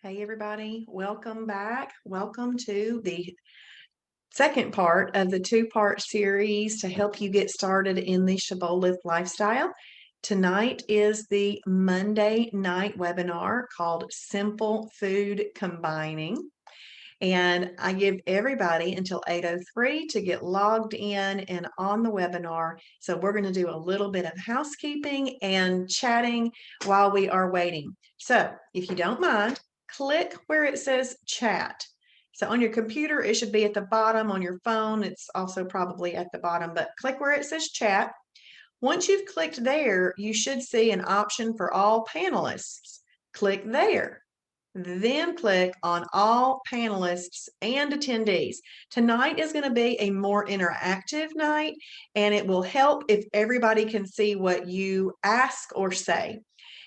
Hey, everybody, welcome back. Welcome to the second part of the two-part series to help you get started in the Shibboleth lifestyle. Tonight is the Monday night webinar called Simple Food Combining. And I give everybody until 8:03 to get logged in and on the webinar. So we're going to do a little bit of housekeeping and chatting while we are waiting. So if you don't mind, click where it says chat. So on your computer, it should be at the bottom. On your phone, it's also probably at the bottom, but click where it says chat. Once you've clicked there, you should see an option for all panelists. Click there. Then click on all panelists and attendees. Tonight is going to be a more interactive night, and it will help if everybody can see what you ask or say.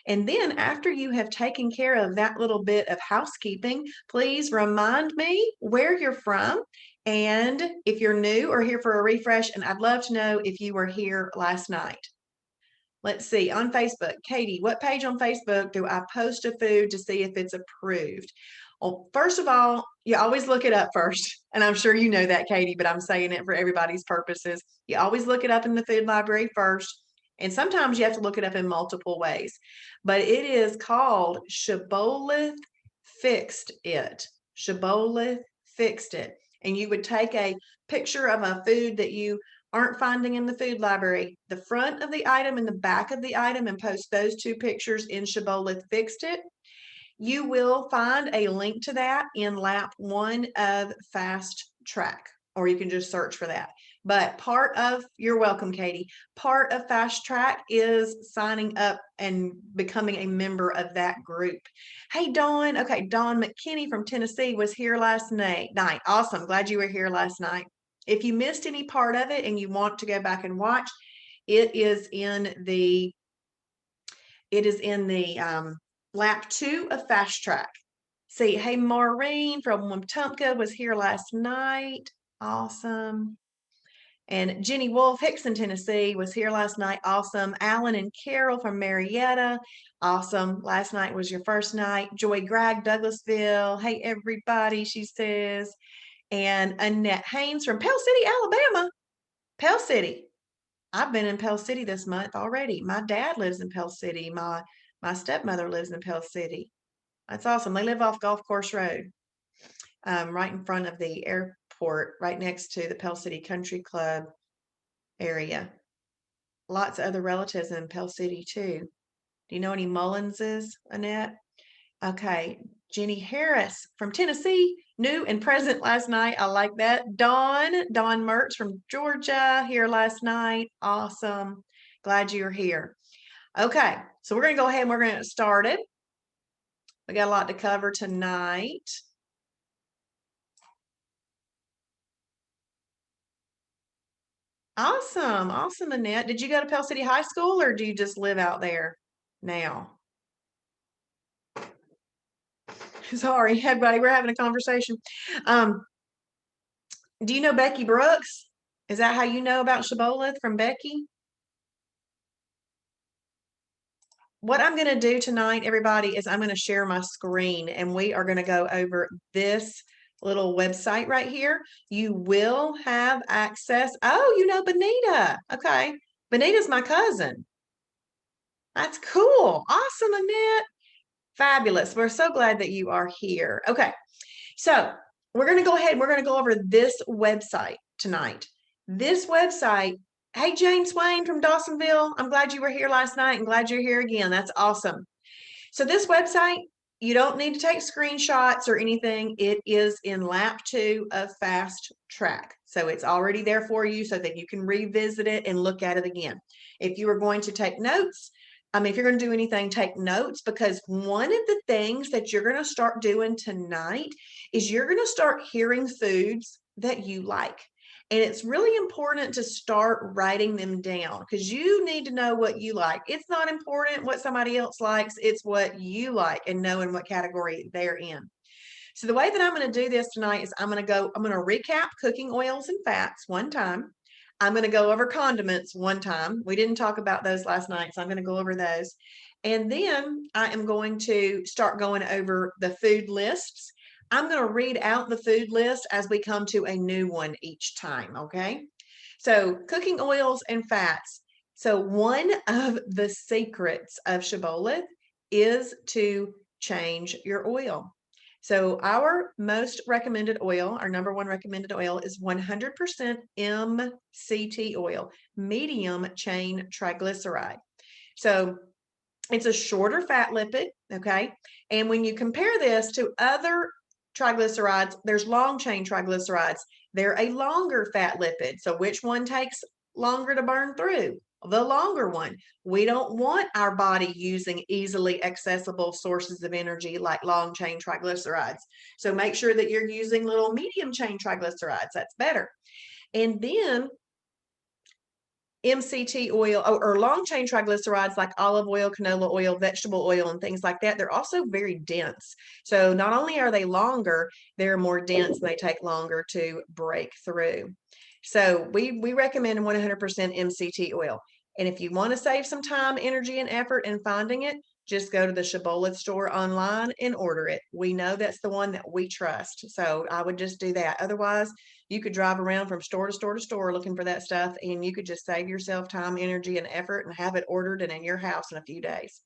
And then after you have taken care of that little bit of housekeeping, please remind me where you're from and if you're new or here for a refresh, and I'd love to know if you were here last night. Let's see, on Facebook, Katie, what page on Facebook do I post a food to see if it's approved? Well, first of all, you always look it up first. And I'm sure you know that, Katie, but I'm saying it for everybody's purposes. You always look it up in the food library first. And sometimes you have to look it up in multiple ways. But it is called Shibboleth Fixed It. Shibboleth Fixed It. And you would take a picture of a food that you aren't finding in the food library, the front of the item and the back of the item, and post those two pictures in Shibboleth Fixed It. You will find a link to that in lap 1 of Fast Track, or you can just search for that. But you're welcome, Katie, part of Fast Track is signing up and becoming a member of that group. Hey, Dawn. Okay, Dawn McKinney from Tennessee was here last night. Awesome. Glad you were here last night. If you missed any part of it and you want to go back and watch, it is in the lap 2 of Fast Track. See, hey, Maureen from Wetumpka was here last night. Awesome. And Jenny Wolf, Hickson, Tennessee, was here last night. Awesome. Alan and Carol from Marietta. Awesome. Last night was your first night. Joy Gregg, Douglasville. Hey, everybody, she says. And Annette Haynes from Pell City, Alabama. Pell City. I've been in Pell City this month already. My dad lives in Pell City. My stepmother lives in Pell City. That's awesome. They live off Golf Course Road, right in front of the airport, right next to the Pell City Country Club area. Lots of other relatives in Pell City too. Do you know any Mullinses, Annette? Okay. Jenny Harris from Tennessee, new and present last night. I like that. Dawn Mertz from Georgia, here last night. Awesome. Glad you're here. Okay, so we're going to go ahead and we're going to get started. We got a lot to cover tonight. Awesome. Awesome, Annette. Did you go to Pell City High School or do you just live out there now? Sorry, everybody, we're having a conversation. Do you know Becky Brooks? Is that how you know about Shibboleth, from Becky? What I'm going to do tonight, everybody, is I'm going to share my screen and we are going to go over this little website right here. You will have access. Oh, you know Benita. Okay. Benita's my cousin. That's cool. Awesome, Annette. Fabulous. We're so glad that you are here. Okay. So we're going to go ahead and we're going to go over this website tonight. This website. Hey, Jane Swain from Dawsonville. I'm glad you were here last night and glad you're here again. That's awesome. So this website, you don't need to take screenshots or anything. It is in lap 2 of Fast Track. So it's already there for you so that you can revisit it and look at it again. If you are going to take notes, if you're going to do anything, take notes, because one of the things that you're going to start doing tonight is you're going to start hearing foods that you like. And it's really important to start writing them down because you need to know what you like. It's not important what somebody else likes. It's what you like and knowing what category they're in. So the way that I'm going to do this tonight is I'm going to recap cooking oils and fats one time. I'm going to go over condiments one time. We didn't talk about those last night, so I'm going to go over those. And then I am going to start going over the food lists. I'm going to read out the food list as we come to a new one each time, okay? So cooking oils and fats. So one of the secrets of Shibboleth is to change your oil. So our most recommended oil, our number one recommended oil is 100% MCT oil, medium chain triglyceride. So it's a shorter fat lipid, okay? And when you compare this to other triglycerides, there's long chain triglycerides. They're a longer fat lipid. So which one takes longer to burn through? The longer one. We don't want our body using easily accessible sources of energy like long chain triglycerides. So make sure that you're using little medium chain triglycerides. That's better. And then MCT oil or long chain triglycerides like olive oil, canola oil, vegetable oil, and things like that, they're also very dense. So not only are they longer, they're more dense and they take longer to break through. So we recommend 100% MCT oil. And if you want to save some time, energy, and effort in finding it, just go to the Shibboleth store online and order it. We know that's the one that we trust. So I would just do that. Otherwise, you could drive around from store to store to store looking for that stuff, and you could just save yourself time, energy, and effort and have it ordered and in your house in a few days.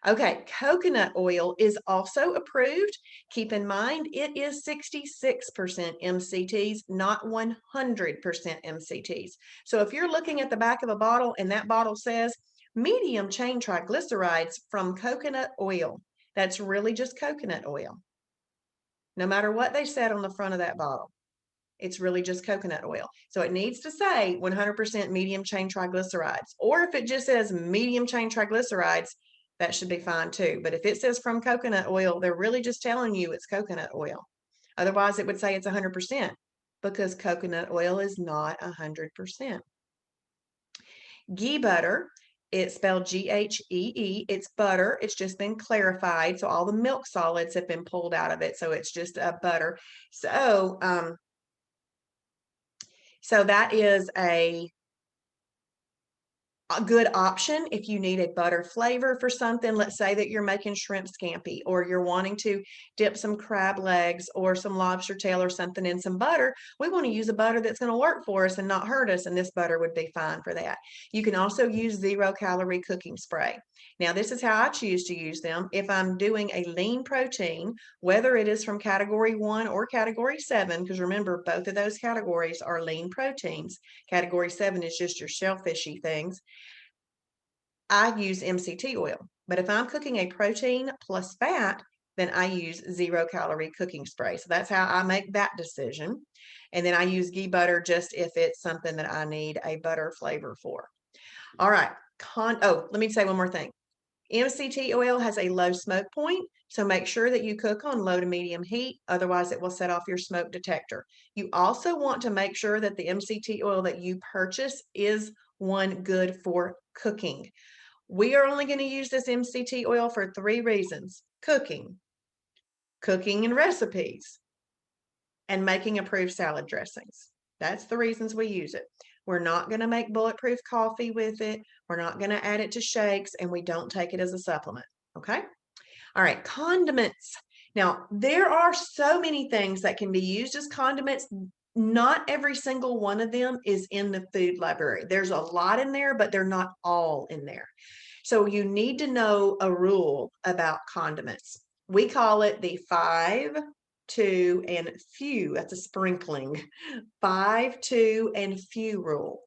Okay, coconut oil is also approved. Keep in mind, it is 66% MCTs, not 100% MCTs. So if you're looking at the back of a bottle and that bottle says medium chain triglycerides from coconut oil, that's really just coconut oil. No matter what they said on the front of that bottle. It's really just coconut oil. So it needs to say 100% medium chain triglycerides. Or if it just says medium chain triglycerides, that should be fine too. But if it says from coconut oil, they're really just telling you it's coconut oil. Otherwise, it would say it's 100% because coconut oil is not 100%. Ghee butter, it's spelled Ghee. It's butter. It's just been clarified. So all the milk solids have been pulled out of it. So it's just a butter. So that is a good option if you need a butter flavor for something. Let's say that you're making shrimp scampi or you're wanting to dip some crab legs or some lobster tail or something in some butter. We want to use a butter that's going to work for us and not hurt us, and this butter would be fine for that. You can also use 0-calorie cooking spray. Now, this is how I choose to use them. If I'm doing a lean protein, whether it is from category 1 or category 7, because remember, both of those categories are lean proteins. Category 7 is just your shellfishy things. I use MCT oil. But if I'm cooking a protein plus fat, then I use 0-calorie cooking spray. So that's how I make that decision. And then I use ghee butter just if it's something that I need a butter flavor for. All right. Let me say one more thing. MCT oil has a low smoke point, so make sure that you cook on low to medium heat. Otherwise, it will set off your smoke detector. You also want to make sure that the MCT oil that you purchase is one good for cooking. We are only going to use this MCT oil for 3 reasons: cooking and recipes, and making approved salad dressings. That's the reasons we use it. We're not going to make bulletproof coffee with it. We're not going to add it to shakes, and we don't take it as a supplement. Okay? All right, condiments. Now, there are so many things that can be used as condiments. Not every single one of them is in the food library. There's a lot in there, but they're not all in there. So you need to know a rule about condiments. We call it the 5, 2, and few. That's a sprinkling. 5, 2, and few rule.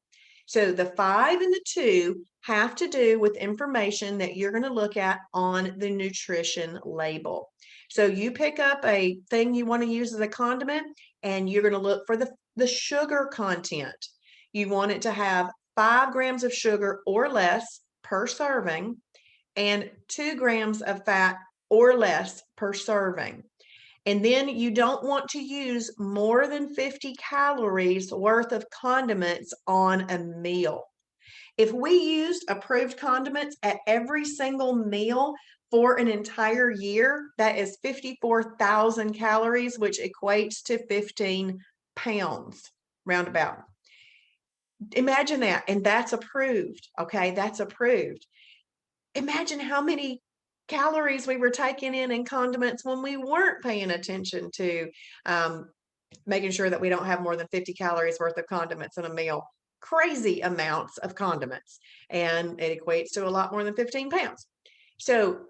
So the 5 and the 2 have to do with information that you're going to look at on the nutrition label. So you pick up a thing you want to use as a condiment, and you're going to look for the sugar content. You want it to have 5 grams of sugar or less per serving and 2 grams of fat or less per serving. And then you don't want to use more than 50 calories worth of condiments on a meal. If we used approved condiments at every single meal for an entire year, that is 54,000 calories, which equates to 15 pounds, roundabout. Imagine that, and that's approved, okay? That's approved. Imagine how many calories we were taking in condiments when we weren't paying attention to um, making sure that we don't have more than 50 calories worth of condiments in a meal. Crazy amounts of condiments, and it equates to a lot more than 15 pounds. So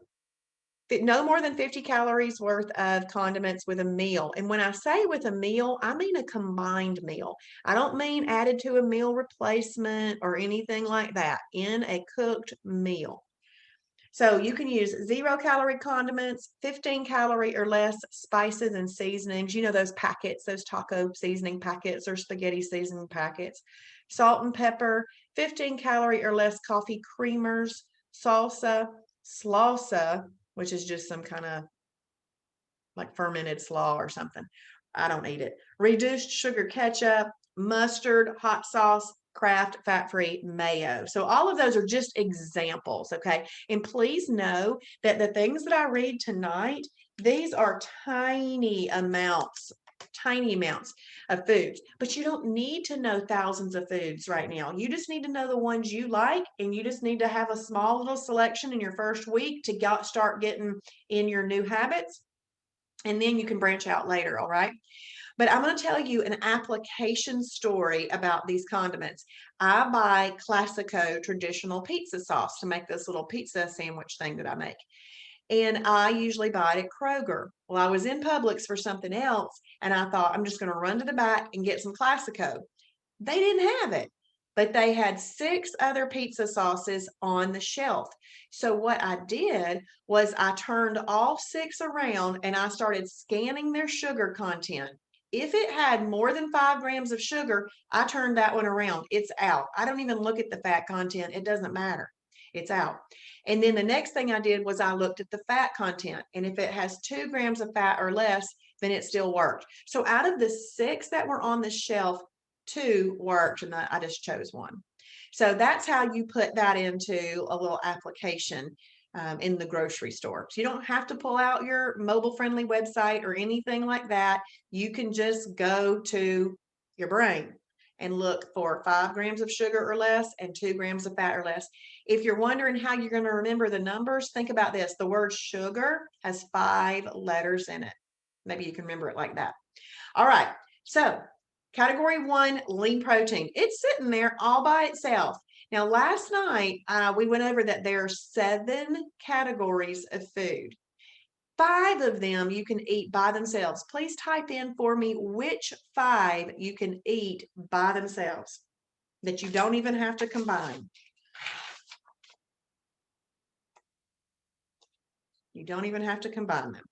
no more than 50 calories worth of condiments with a meal. And when I say with a meal, I mean a combined meal. I don't mean added to a meal replacement or anything like that. In a cooked meal. So you can use 0-calorie condiments, 15-calorie or less spices and seasonings. You know those packets, those taco seasoning packets or spaghetti seasoning packets. Salt and pepper, 15-calorie or less coffee creamers, salsa, salsa, which is just some kind of like fermented slaw or something. I don't eat it. Reduced sugar ketchup, mustard, hot sauce, Kraft fat-free mayo. So all of those are just examples, okay? And please know that the things that I read tonight, these are tiny amounts of foods. But you don't need to know thousands of foods right now. You just need to know the ones you like, and you just need to have a small little selection in your first week to start getting in your new habits. And then you can branch out later, all right? But I'm going to tell you an application story about these condiments. I buy Classico traditional pizza sauce to make this little pizza sandwich thing that I make. And I usually buy it at Kroger. Well, I was in Publix for something else, and I thought I'm just going to run to the back and get some Classico. They didn't have it, but they had 6 other pizza sauces on the shelf. So what I did was I turned all 6 around and I started scanning their sugar content. If it had more than 5 grams of sugar, I turned that one around. It's out. I don't even look at the fat content. It doesn't matter. It's out. And then the next thing I did was I looked at the fat content. And if it has 2 grams of fat or less, then it still worked. So out of the 6 that were on the shelf, 2 worked, and I just chose one. So that's how you put that into a little application in the grocery store. So you don't have to pull out your mobile friendly website or anything like that. You can just go to your brain and look for 5 grams of sugar or less and 2 grams of fat or less. If you're wondering how you're going to remember the numbers, think about this. The word sugar has 5 letters in it. Maybe you can remember it like that. All right. So category 1, lean protein. It's sitting there all by itself. Now, last night, we went over that there are 7 categories of food. 5 of them you can eat by themselves. Please type in for me which 5 you can eat by themselves that you don't even have to combine. You don't even have to combine them.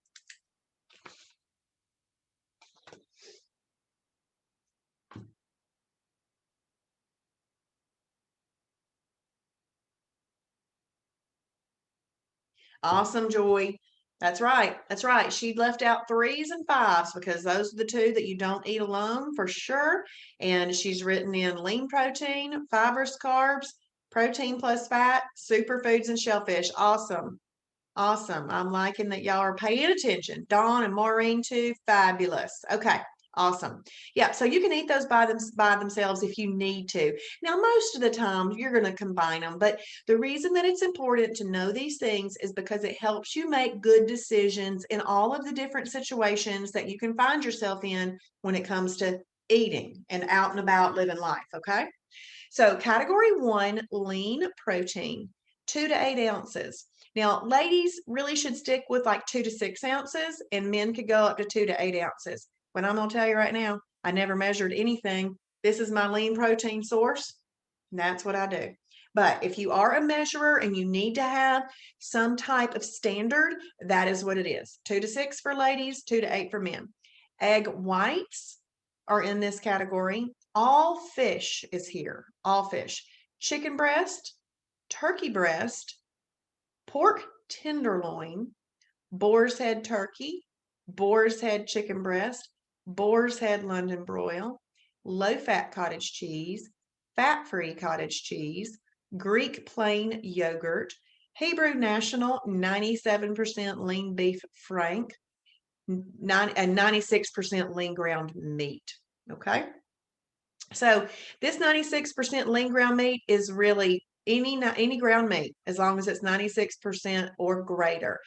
Awesome, Joy. That's right. That's right. She left out 3s and 5s because those are the 2 that you don't eat alone for sure. And she's written in lean protein, fibrous carbs, protein plus fat, superfoods, and shellfish. Awesome. Awesome. I'm liking that y'all are paying attention. Dawn and Maureen too. Fabulous. Okay. Awesome. Yeah, so you can eat those by themselves if you need to. Now, most of the time you're going to combine them, but the reason that it's important to know these things is because it helps you make good decisions in all of the different situations that you can find yourself in when it comes to eating and out and about living life, okay? So, category 1, lean protein, 2 to 8 ounces. Now, ladies really should stick with like 2 to 6 ounces, and men could go up to 2 to 8 ounces. But I'm going to tell you right now, I never measured anything. This is my lean protein source. And that's what I do. But if you are a measurer and you need to have some type of standard, that is what it is. 2 to 6 for ladies, 2 to 8 for men. Egg whites are in this category. All fish is here. All fish. Chicken breast, turkey breast, pork tenderloin, boar's head turkey, boar's head chicken breast, boar's head London broil, low-fat cottage cheese, fat-free cottage cheese, Greek plain yogurt, Hebrew National 97% lean beef frank, and 96% lean ground meat. Okay. So this 96% lean ground meat is really any ground meat, as long as it's 96% or greater.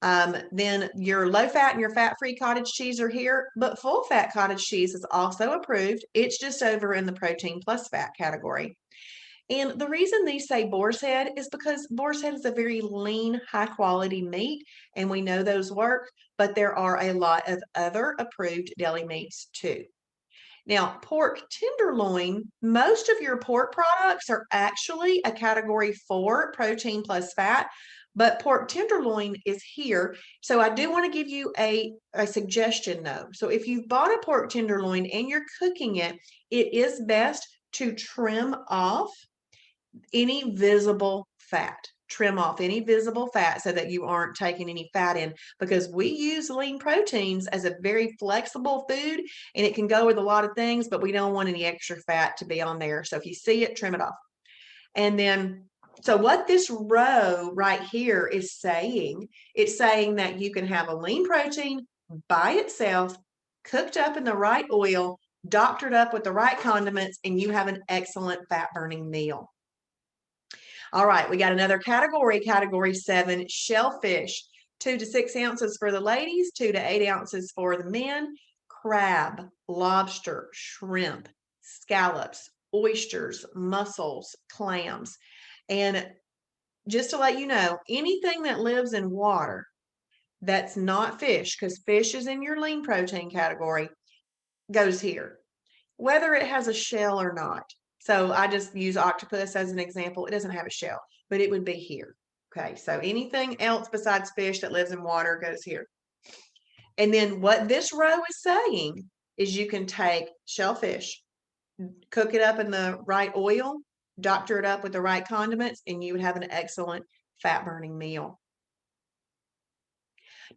Then your low fat and your fat-free cottage cheese are here, but full fat cottage cheese is also approved. It's just over in the protein plus fat category. And the reason these say boar's head is because boar's head is a very lean, high quality meat, and we know those work, but there are a lot of other approved deli meats too. Now, pork tenderloin, most of your pork products are actually a category 4 protein plus fat, but pork tenderloin is here. So I do want to give you a suggestion though. So if you've bought a pork tenderloin and you're cooking it, it is best to trim off any visible fat. Trim off any visible fat so that you aren't taking any fat in, because we use lean proteins as a very flexible food and it can go with a lot of things, but we don't want any extra fat to be on there. So if you see it, trim it off. And then, so what this row right here is saying, it's saying that you can have a lean protein by itself, cooked up in the right oil, doctored up with the right condiments, and you have an excellent fat burning meal. All right, we got another category, category 7, shellfish, 2 to 6 ounces for the ladies, 2 to 8 ounces for the men, crab, lobster, shrimp, scallops, oysters, mussels, clams. And just to let you know, anything that lives in water that's not fish, because fish is in your lean protein category, goes here, whether it has a shell or not. So I just use octopus as an example. It doesn't have a shell, but it would be here. Okay, so anything else besides fish that lives in water goes here. And then what this row is saying is you can take shellfish, cook it up in the right oil, doctor it up with the right condiments, and you would have an excellent fat burning meal.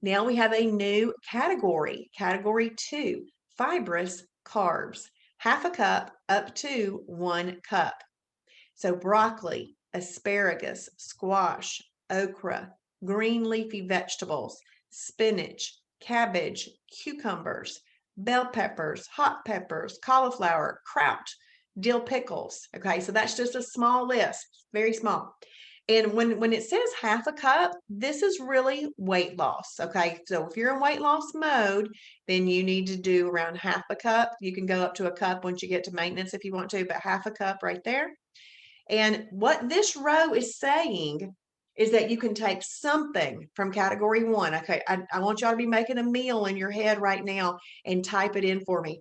Now we have a new category, category 2, fibrous carbs. Half a cup up to 1 cup. So broccoli, asparagus, squash, okra, green leafy vegetables, spinach, cabbage, cucumbers, bell peppers, hot peppers, cauliflower, kraut, dill pickles. Okay, so that's just a small list, very small. And when it says half a cup, this is really weight loss. Okay, so if you're in weight loss mode, then you need to do around half a cup. You can go up to a cup once you get to maintenance if you want to, but half a cup right there. And what this row is saying is that you can take something from category 1. Okay, I want y'all to be making a meal in your head right now and type it in for me.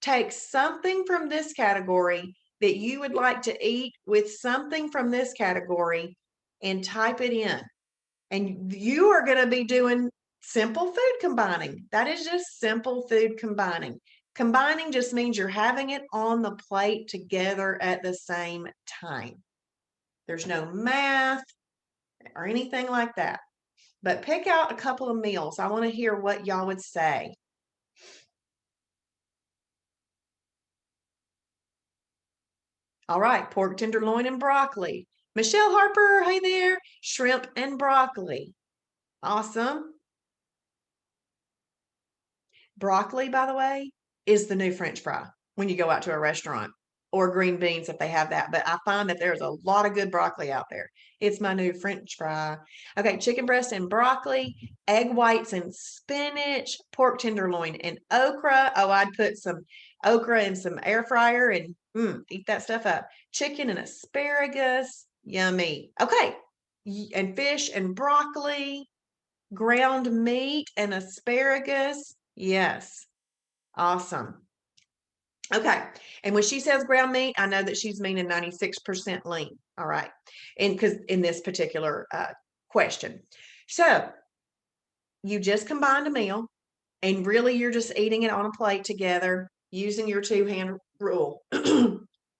Take something from this category that you would like to eat with something from this category and type it in. And you are going to be doing simple food combining. That is just simple food combining. Combining just means you're having it on the plate together at the same time. There's no math or anything like that. But pick out a couple of meals. I want to hear what y'all would say. All right, pork tenderloin and broccoli. Michelle Harper, hey there. Shrimp and broccoli. Awesome. Broccoli, by the way, is the new French fry when you go out to a restaurant, or green beans if they have that. But I find that there's a lot of good broccoli out there. It's my new French fry. Okay, chicken breast and broccoli, egg whites and spinach, pork tenderloin and okra. Oh, I'd put some okra in some air fryer and eat that stuff up. Chicken and asparagus, yummy. Okay, and fish and broccoli, ground meat and asparagus. Yes, awesome. Okay, and when she says ground meat, I know that she's meaning 96% lean. All right, and because in this particular question, so you just combined a meal, and really you're just eating it on a plate together using your 2-hand rule.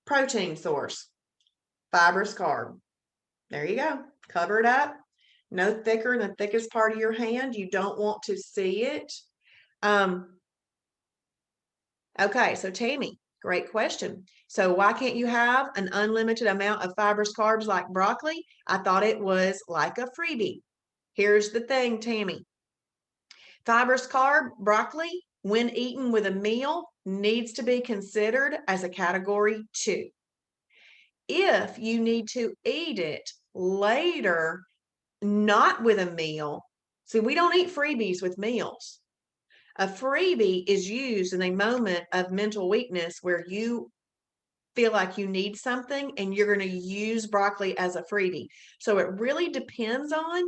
Protein source, fibrous carb. There you go. Cover it up. No thicker than the thickest part of your hand. You don't want to see it. Okay, so Tammy, great question. So why can't you have an unlimited amount of fibrous carbs like broccoli? I thought it was like a freebie. Here's the thing, Tammy. Fibrous carb, broccoli, when eaten with a meal, needs to be considered as a category 2. if you need to eat it later, not with a meal. See, we don't eat freebies with meals. A freebie is used in a moment of mental weakness where you feel like you need something and you're going to use broccoli as a freebie. So it really depends on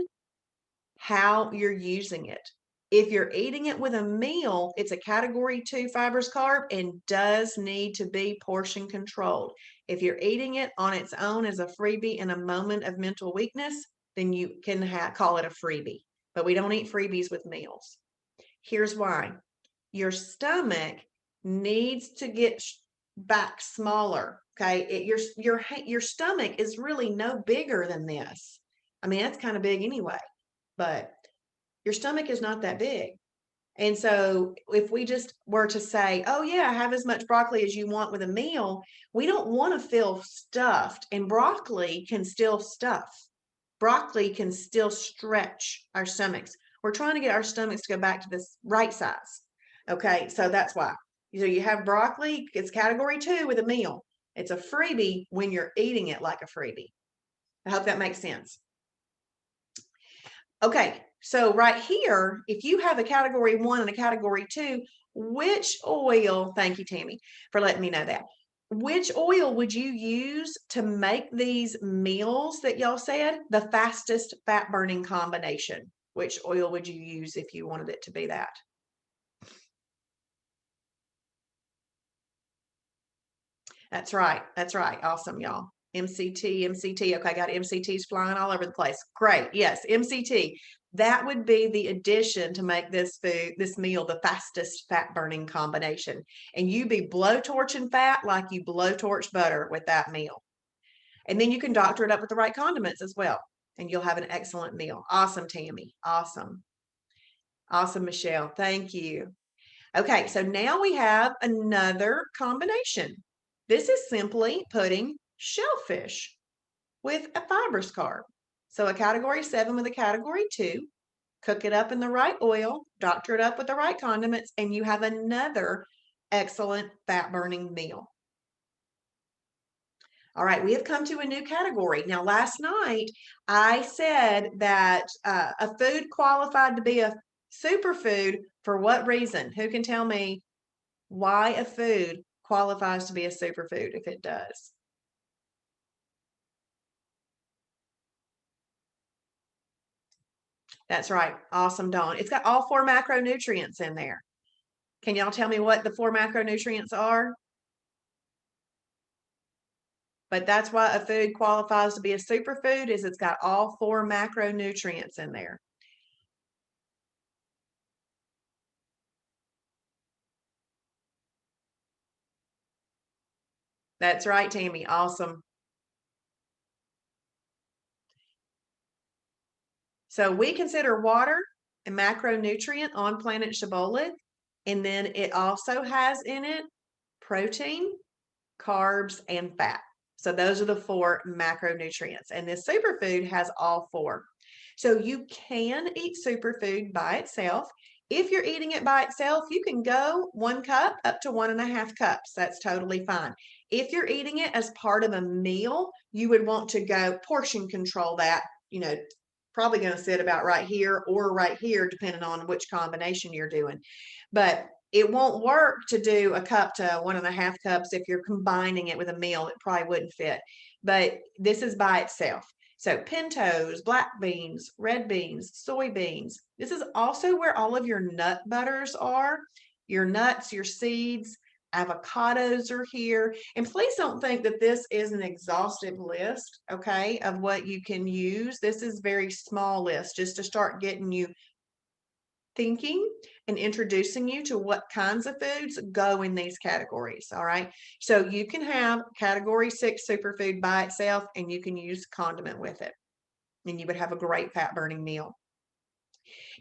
how you're using it. If you're eating it with a meal, it's a category 2 fibrous carb and does need to be portion controlled. If you're eating it on its own as a freebie in a moment of mental weakness, then you can call it a freebie. But we don't eat freebies with meals. Here's why. Your stomach needs to get back smaller. Okay, your stomach is really no bigger than this. I mean, that's kind of big anyway, but your stomach is not that big. And so if we just were to say, oh yeah, have as much broccoli as you want with a meal, we don't want to feel stuffed, and broccoli can still stuff. Broccoli can still stretch our stomachs. We're trying to get our stomachs to go back to this right size. Okay, so that's why. So you have broccoli, it's category 2 with a meal. It's a freebie when you're eating it like a freebie. I hope that makes sense. Okay, so right here, if you have a category 1 and a category 2, which oil, thank you, Tammy, for letting me know that. Which oil would you use to make these meals that y'all said the fastest fat burning combination? Which oil would you use if you wanted it to be that? That's right. That's right. Awesome, y'all. MCT, MCT. Okay, I got MCTs flying all over the place. Great. Yes, MCT. That would be the addition to make this food, this meal, the fastest fat burning combination. And you be blowtorching fat like you blowtorch butter with that meal. And then you can doctor it up with the right condiments as well. And you'll have an excellent meal. Awesome, Tammy. Awesome. Awesome, Michelle. Thank you. Okay, so now we have another combination. This is simply putting shellfish with a fibrous carb. So a category 7 with a category 2, cook it up in the right oil, doctor it up with the right condiments, and you have another excellent fat burning meal. All right, we have come to a new category. Now, last night I said that a food qualified to be a superfood for what reason? Who can tell me why a food qualifies to be a superfood if it does? That's right. Awesome, Dawn. It's got all 4 macronutrients in there. Can y'all tell me what the 4 macronutrients are? But that's why a food qualifies to be a superfood is it's got all 4 macronutrients in there. That's right, Tammy. Awesome. So we consider water a macronutrient on planet Shibboleth, and then it also has in it protein, carbs, and fat. So those are the 4 macronutrients, and this superfood has all 4. So you can eat superfood by itself. If you're eating it by itself, you can go 1 cup up to 1.5 cups. That's totally fine. If you're eating it as part of a meal, you would want to go portion control that, probably going to sit about right here or right here, depending on which combination you're doing. But it won't work to do a cup to 1.5 cups if you're combining it with a meal. It probably wouldn't fit. But this is by itself. So pintos, black beans, red beans, soybeans. This is also where all of your nut butters are, your nuts, your seeds, avocados are here. And please don't think that this is an exhaustive list, okay, of what you can use. This is very small list just to start getting you thinking and introducing you to what kinds of foods go in these categories. All right. So you can have category 6 superfood by itself and you can use condiment with it. And you would have a great fat burning meal.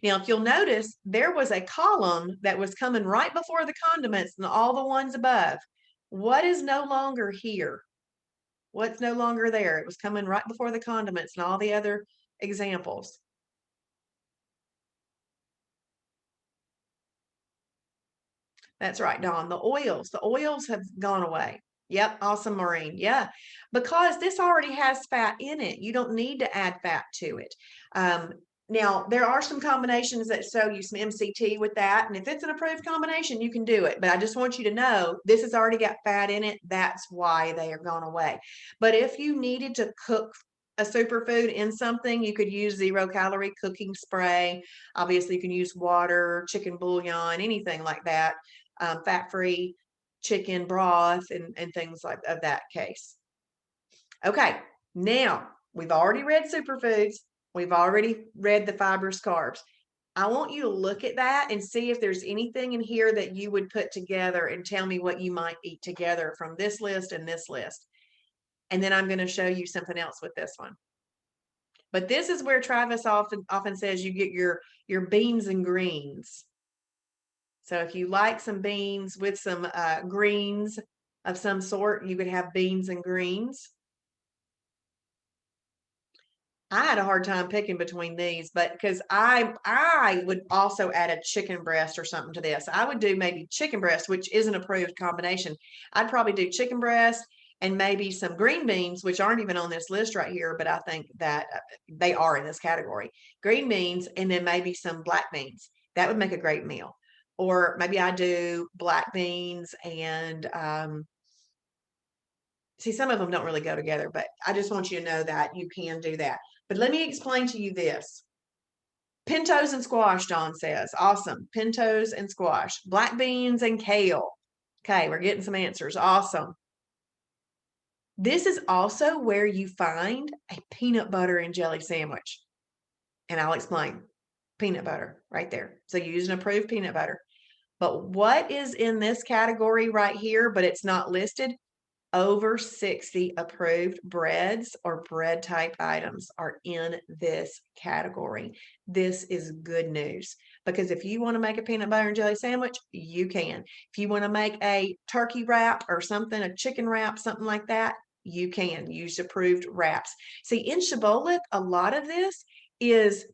Now, if you'll notice, there was a column that was coming right before the condiments and all the ones above. What is no longer here? What's no longer there? It was coming right before the condiments and all the other examples. That's right, Dawn. The oils have gone away. Yep, awesome, Maureen. Yeah, because this already has fat in it. You don't need to add fat to it. Um, Now, there are some combinations that show you some MCT with that. And if it's an approved combination, you can do it. But I just want you to know this has already got fat in it. That's why they are gone away. But if you needed to cook a superfood in something, you could use 0-calorie cooking spray. Obviously, you can use water, chicken bouillon, anything like that, fat-free chicken broth and things like of that case. Okay, now we've already read superfoods. We've already read the fibrous carbs. I want you to look at that and see if there's anything in here that you would put together and tell me what you might eat together from this list and this list. And then I'm going to show you something else with this one. But this is where Travis often says you get your beans and greens. So if you like some beans with some greens of some sort, you could have beans and greens. I had a hard time picking between these, but because I would also add a chicken breast or something to this. I would do maybe chicken breast, which is an approved combination. I'd probably do chicken breast and maybe some green beans, which aren't even on this list right here, but I think that they are in this category. Green beans and then maybe some black beans. That would make a great meal. Or maybe I do black beans and see, some of them don't really go together, but I just want you to know that you can do that. But let me explain to you this. Pintos and squash, Dawn says. Awesome. Pintos and squash. Black beans and kale. Okay, we're getting some answers. Awesome. This is also where you find a peanut butter and jelly sandwich. And I'll explain. Peanut butter right there. So you use an approved peanut butter. But what is in this category right here, but it's not listed? Over 60 approved breads or bread type items are in this category. This is good news because if you want to make a peanut butter and jelly sandwich, you can. If you want to make a turkey wrap or something, a chicken wrap, something like that, you can use approved wraps. See, in Shibboleth, a lot of this is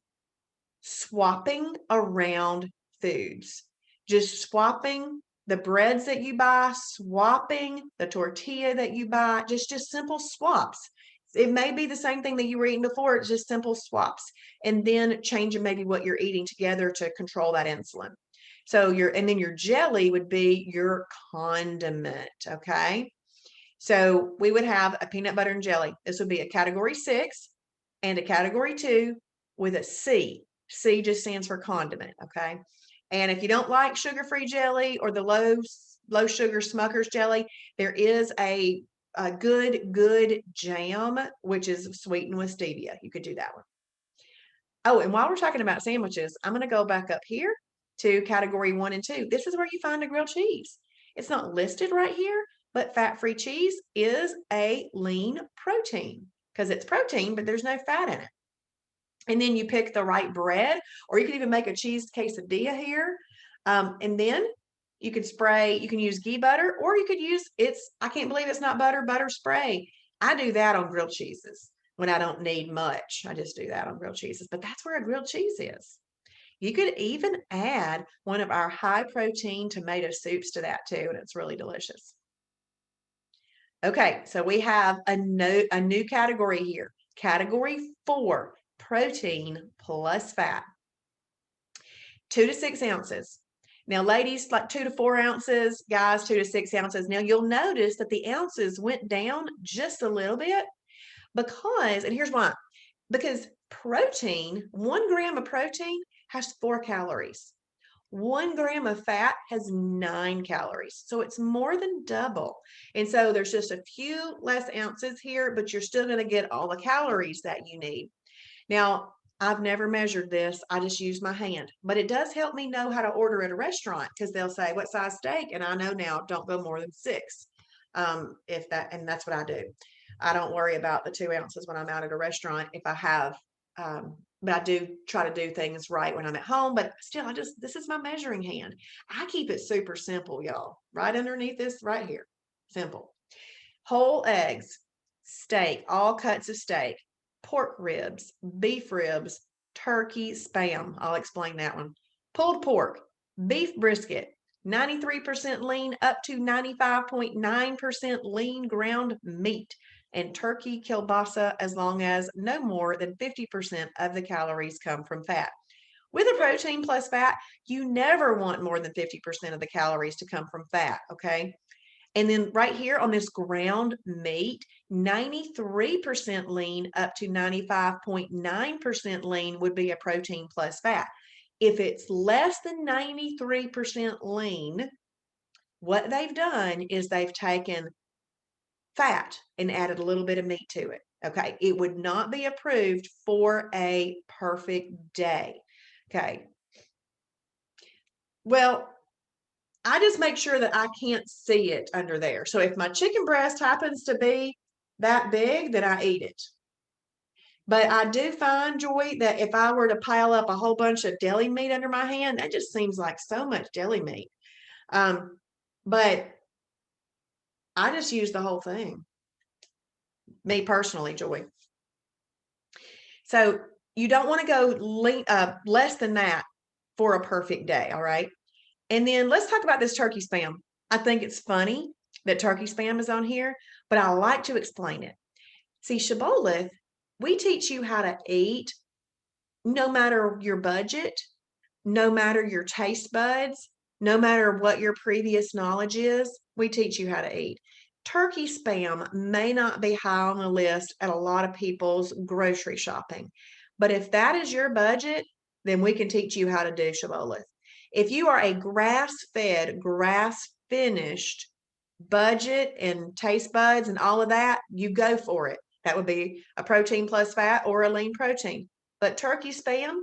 swapping around foods, just swapping the breads that you buy, swapping the tortilla that you buy, just simple swaps. It may be the same thing that you were eating before, it's just simple swaps. And then changing maybe what you're eating together to control that insulin. So and then your jelly would be your condiment, okay? So we would have a peanut butter and jelly. This would be a category 6 and a category 2 with a C. C just stands for condiment, okay? And if you don't like sugar-free jelly or the low sugar Smucker's jelly, there is a good jam, which is sweetened with stevia. You could do that one. Oh, and while we're talking about sandwiches, I'm going to go back up here to category 1 and 2. This is where you find a grilled cheese. It's not listed right here, but fat-free cheese is a lean protein because it's protein, but there's no fat in it. And then you pick the right bread, or you can even make a cheese quesadilla here. And then you could you can use ghee butter, or you could use I can't believe it's not butter spray. I do that on grilled cheeses when I don't need much. I just do that on grilled cheeses, but that's where a grilled cheese is. You could even add one of our high protein tomato soups to that too, and it's really delicious. Okay, so we have a new category here. Category 4, protein plus fat. 2 to 6 ounces. Now, ladies, like 2 to 4 ounces, guys, 2 to 6 ounces. Now, you'll notice that the ounces went down just a little bit because, and here's why, because protein, 1 gram of protein has 4 calories. 1 gram of fat has 9 calories. So it's more than double. And so there's just a few less ounces here, but you're still going to get all the calories that you need. Now, I've never measured this. I just use my hand, but it does help me know how to order at a restaurant because they'll say, what size steak? And I know now, don't go more than 6. And that's what I do. I don't worry about the 2 ounces when I'm out at a restaurant if I have, but I do try to do things right when I'm at home, but still, this is my measuring hand. I keep it super simple, y'all, right underneath this right here. Simple. Whole eggs, steak, all cuts of steak, pork ribs, beef ribs, turkey, spam. I'll explain that one. Pulled pork, beef brisket, 93% lean up to 95.9% lean ground meat, and turkey kielbasa as long as no more than 50% of the calories come from fat. With a protein plus fat, you never want more than 50% of the calories to come from fat, okay? And then right here on this ground meat, 93% lean up to 95.9% lean would be a protein plus fat. If it's less than 93% lean, what they've done is they've taken fat and added a little bit of meat to it. Okay. It would not be approved for a perfect day. Okay. Well, I just make sure that I can't see it under there. So if my chicken breast happens to be that big, then I eat it. But I do find, Joy, that if I were to pile up a whole bunch of deli meat under my hand, that just seems like so much deli meat. But I just use the whole thing. Me personally, Joy. So you don't want to go less than that for a perfect day, all right? And then let's talk about this turkey spam. I think it's funny that turkey spam is on here, but I like to explain it. See, Shibboleth, we teach you how to eat no matter your budget, no matter your taste buds, no matter what your previous knowledge is, we teach you how to eat. Turkey spam may not be high on the list at a lot of people's grocery shopping, but if that is your budget, then we can teach you how to do shibboleth. If you are a grass-fed, grass-finished budget and taste buds and all of that, you go for it. That would be a protein plus fat or a lean protein. But turkey spam,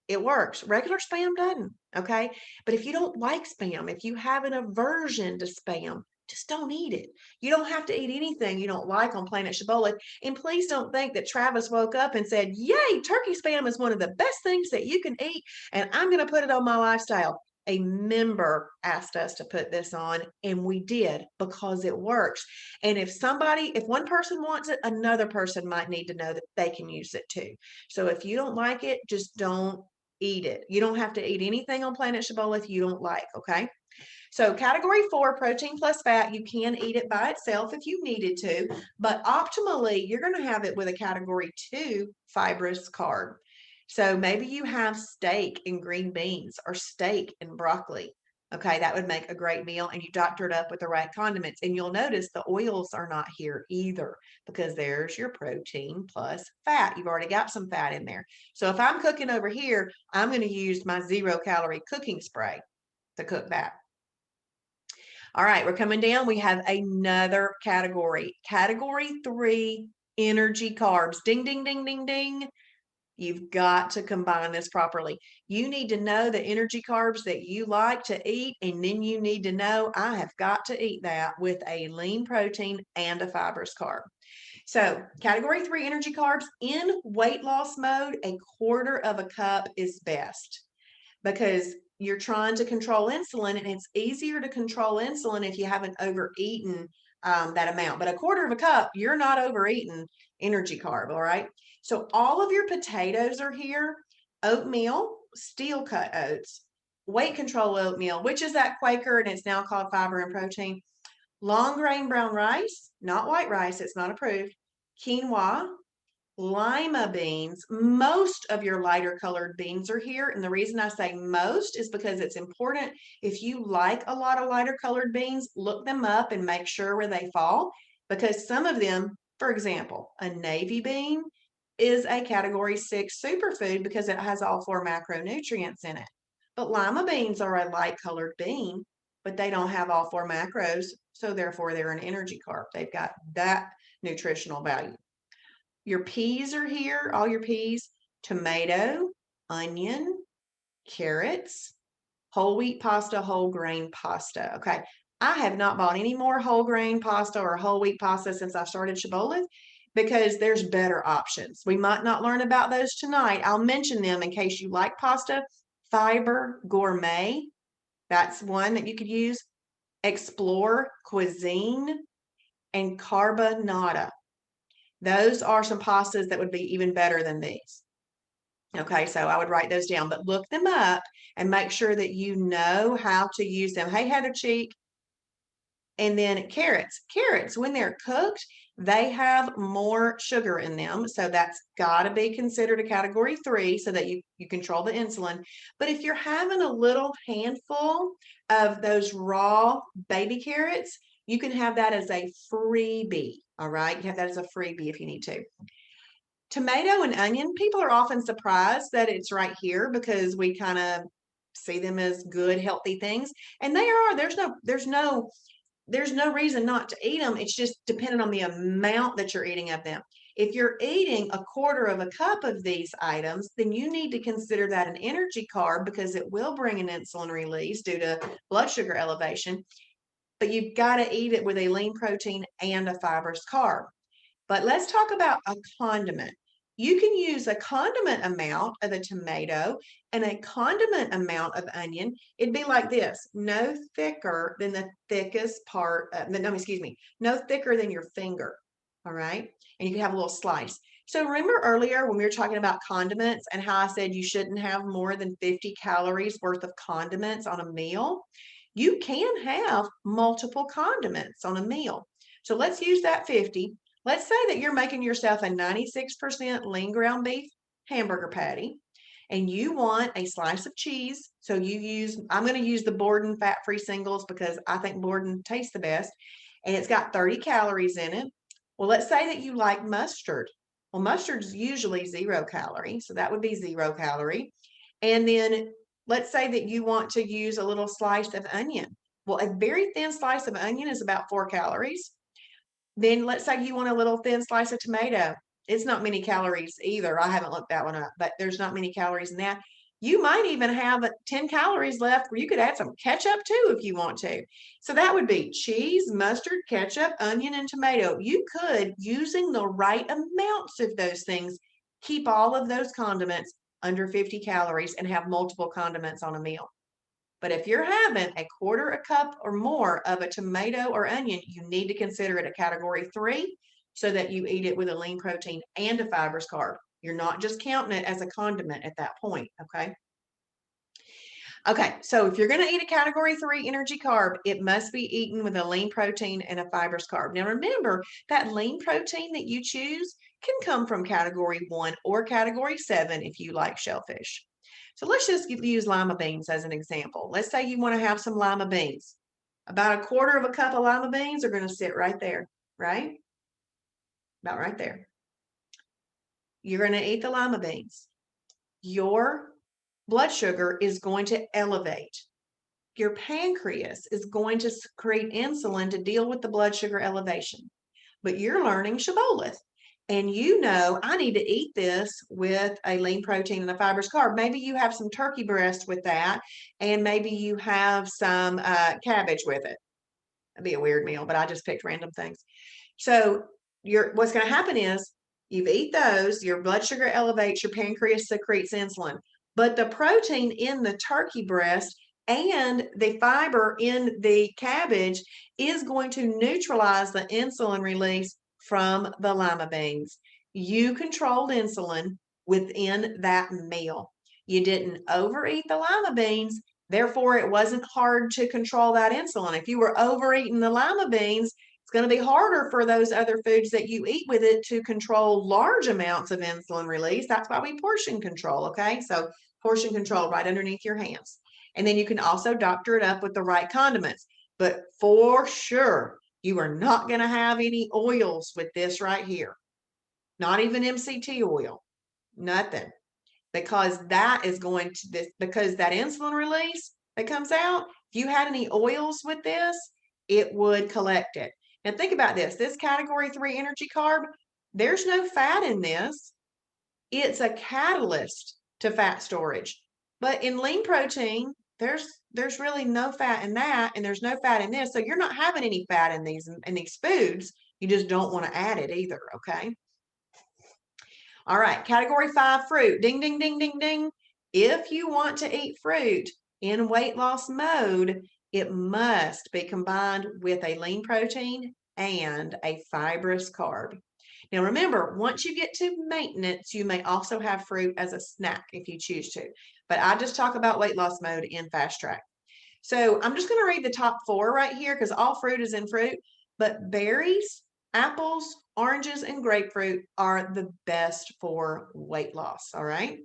it works. Regular spam doesn't, okay? But if you don't like spam, if you have an aversion to spam, just don't eat it. You don't have to eat anything you don't like on Planet Shibboleth. And please don't think that Travis woke up and said, yay, turkey spam is one of the best things that you can eat, and I'm going to put it on my lifestyle. A member asked us to put this on, and we did because it works. And if one person wants it, another person might need to know that they can use it too. So if you don't like it, just don't eat it. You don't have to eat anything on Planet Shibboleth you don't like, okay? So category 4, protein plus fat, you can eat it by itself if you needed to, but optimally, you're going to have it with a category 2, fibrous carb. So maybe you have steak and green beans or steak and broccoli. Okay, that would make a great meal, and you doctor it up with the right condiments. And you'll notice the oils are not here either because there's your protein plus fat. You've already got some fat in there. So if I'm cooking over here, I'm going to use my 0-calorie cooking spray to cook that. All right, we're coming down. We have another category. Category 3, energy carbs. Ding, ding, ding, ding, ding. You've got to combine this properly. You need to know the energy carbs that you like to eat, and then you need to know I have got to eat that with a lean protein and a fibrous carb. So category 3 energy carbs in weight loss mode, a quarter of a cup is best because you're trying to control insulin, and it's easier to control insulin if you haven't overeaten that amount. But a quarter of a cup, you're not overeating energy carb, all right? So all of your potatoes are here, oatmeal, steel cut oats, weight control oatmeal, which is that Quaker, and it's now called fiber and protein, long grain brown rice, not white rice, it's not approved, quinoa, Lima beans. Most of your lighter colored beans are here. And the reason I say most is because it's important. If you like a lot of lighter colored beans, look them up and make sure where they fall, because some of them, for example, a navy bean is a category 6 superfood because it has all 4 macronutrients in it. But lima beans are a light colored bean, but they don't have all 4 macros. So therefore they're an energy carb. They've got that nutritional value. Your peas are here, all your peas, tomato, onion, carrots, whole wheat pasta, whole grain pasta. Okay. I have not bought any more whole grain pasta or whole wheat pasta since I started Shibboleth because there's better options. We might not learn about those tonight. I'll mention them in case you like pasta. Fiber Gourmet, that's one that you could use. Explore Cuisine and Carbonata. Those are some pastas that would be even better than these. Okay, so I would write those down, but look them up and make sure that you know how to use them. Hey, Heather Cheek. And then carrots. Carrots, when they're cooked, they have more sugar in them. So that's got to be considered a category 3 so that you control the insulin. But if you're having a little handful of those raw baby carrots, you can have that as a freebie. All right. You have that as a freebie if you need to. Tomato and onion, people are often surprised that it's right here because we kind of see them as good, healthy things. And they are. There's no reason not to eat them. It's just dependent on the amount that you're eating of them. If you're eating a quarter of a cup of these items, then you need to consider that an energy carb because it will bring an insulin release due to blood sugar elevation. But you've got to eat it with a lean protein and a fibrous carb. But let's talk about a condiment. You can use a condiment amount of a tomato and a condiment amount of onion. It'd be like this, no thicker than the thickest part, no, excuse me, no thicker than your finger, all right? And you can have a little slice. So remember earlier when we were talking about condiments and how I said you shouldn't have more than 50 calories worth of condiments on a meal? You can have multiple condiments on a meal. So let's use that 50. Let's say that you're making yourself a 96% lean ground beef hamburger patty and you want a slice of cheese. So I'm going to use the Borden fat-free singles because I think Borden tastes the best. And it's got 30 calories in it. Well, let's say that you like mustard. Well, mustard is usually 0 calorie. So that would be 0 calorie. And then let's say that you want to use a little slice of onion. Well, a very thin slice of onion is about 4 calories. Then let's say you want a little thin slice of tomato. It's not many calories either. I haven't looked that one up, but there's not many calories in that. You might even have 10 calories left where you could add some ketchup too if you want to. So that would be cheese, mustard, ketchup, onion, and tomato. You could, using the right amounts of those things, keep all of those condiments under 50 calories and have multiple condiments on a meal. But if you're having a quarter a cup or more of a tomato or onion, you need to consider it a category 3 so that you eat it with a lean protein and a fibrous carb. You're not just counting it as a condiment at that point, okay? Okay, so if you're going to eat a category 3 energy carb, it must be eaten with a lean protein and a fibrous carb. Now remember, that lean protein that you choose can come from category 1 or category 7 if you like shellfish. So let's just use lima beans as an example. Let's say you want to have some lima beans. About a quarter of a cup of lima beans are going to sit right there, right? About right there. You're going to eat the lima beans. Your blood sugar is going to elevate. Your pancreas is going to secrete insulin to deal with the blood sugar elevation. But you're learning shibboleth. And you know, I need to eat this with a lean protein and a fibrous carb. Maybe you have some turkey breast with that, and maybe you have some cabbage with it. That'd be a weird meal, but I just picked random things. So what's going to happen is you eat those, your blood sugar elevates, your pancreas secretes insulin. But the protein in the turkey breast and the fiber in the cabbage is going to neutralize the insulin release from the lima beans. You controlled insulin within that meal. You didn't overeat the lima beans, therefore it wasn't hard to control that insulin. If you were overeating the lima beans, it's going to be harder for those other foods that you eat with it to control large amounts of insulin release. That's why we portion control, okay? So portion control right underneath your hands. And then you can also doctor it up with the right condiments. But for sure, you are not going to have any oils with this right here. Not even MCT oil. Nothing. Because that is going to this, because that insulin release that comes out, if you had any oils with this, it would collect it. Now think about this. This category 3 energy carb, there's no fat in this. It's a catalyst to fat storage. But in lean protein, there's really no fat in that, and there's no fat in this. So you're not having any fat in these foods. You just don't want to add it either, okay? All right, category 5, fruit. Ding, ding, ding, ding, ding. If you want to eat fruit in weight loss mode, it must be combined with a lean protein and a fibrous carb. Now, remember, once you get to maintenance, you may also have fruit as a snack if you choose to. But I just talk about weight loss mode in Fast Track. So I'm just going to read the top 4 right here because all fruit is in fruit. But berries, apples, oranges, and grapefruit are the best for weight loss. All right.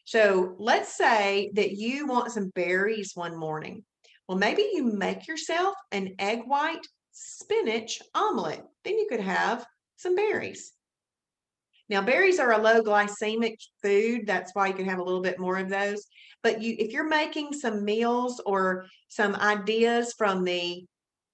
So let's say that you want some berries one morning. Well, maybe you make yourself an egg white spinach omelet. Then you could have some berries. Now, berries are a low glycemic food. That's why you can have a little bit more of those. But if you're making some meals or some ideas from the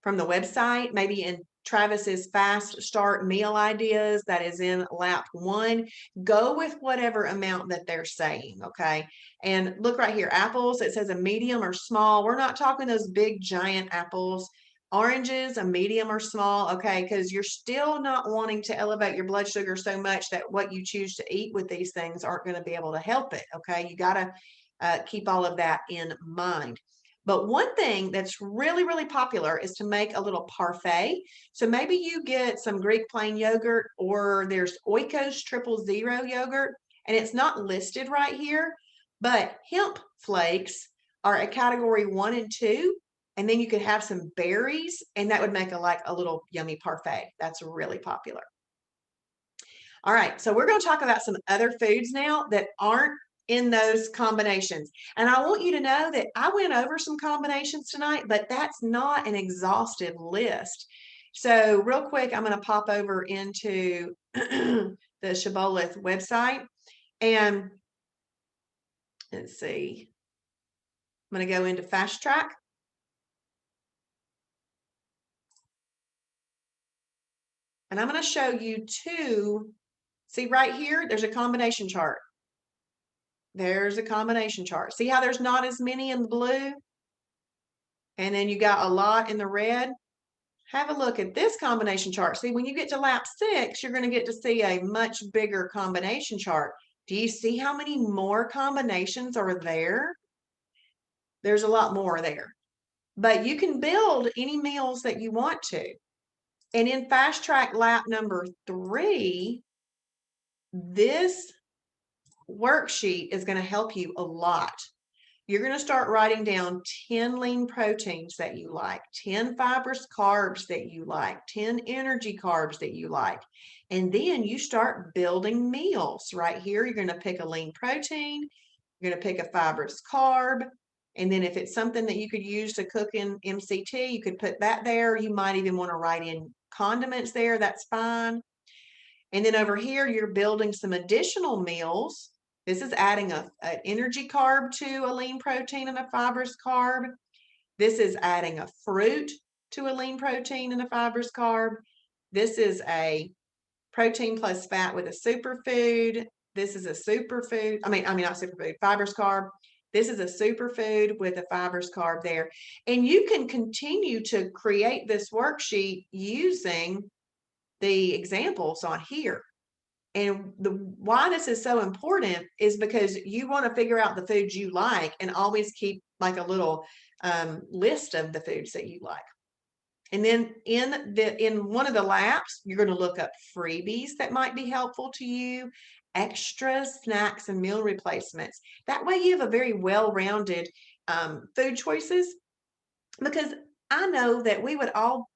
website, maybe in Travis's Fast Start Meal Ideas that is in lap 1, go with whatever amount that they're saying, okay? And look right here, apples, it says a medium or small. We're not talking those big giant apples. Oranges, a medium or small, okay, because you're still not wanting to elevate your blood sugar so much that what you choose to eat with these things aren't going to be able to help it, okay? You got to keep all of that in mind. But one thing that's really, really popular is to make a little parfait. So maybe you get some Greek plain yogurt, or there's Oikos 000 yogurt, and it's not listed right here, but hemp flakes are a category 1 and 2. And then you could have some berries, and that would make a little yummy parfait. That's really popular. All right, so we're going to talk about some other foods now that aren't in those combinations. And I want you to know that I went over some combinations tonight, but that's not an exhaustive list. So real quick, I'm going to pop over into the Shibboleth website, and let's see. I'm going to go into Fast Track. And I'm going to show you 2. See right here, there's a combination chart. There's a combination chart. See how there's not as many in the blue? And then you got a lot in the red. Have a look at this combination chart. See, when you get to lap 6, you're going to get to see a much bigger combination chart. Do you see how many more combinations are there? There's a lot more there. But you can build any meals that you want to. And in Fast Track lap number 3, this worksheet is going to help you a lot. You're going to start writing down 10 lean proteins that you like, 10 fibrous carbs that you like, 10 energy carbs that you like. And then you start building meals. Right here, you're going to pick a lean protein, you're going to pick a fibrous carb. And then if it's something that you could use to cook in MCT, you could put that there. You might even want to write in condiments there. That's fine. And then over here, you're building some additional meals. This is adding an energy carb to a lean protein and a fibrous carb. This is adding a fruit to a lean protein and a fibrous carb. This is a protein plus fat with a superfood. This is a superfood. I mean, not superfood, fibrous carb. This is a superfood with a fibrous carb there. And you can continue to create this worksheet using the examples on here. And why this is so important is because you want to figure out the foods you like and always keep like a little list of the foods that you like. And then in one of the laps, you're going to look up freebies that might be helpful to you, extras, snacks, and meal replacements. That way you have a very well-rounded food choices, because I know that we would all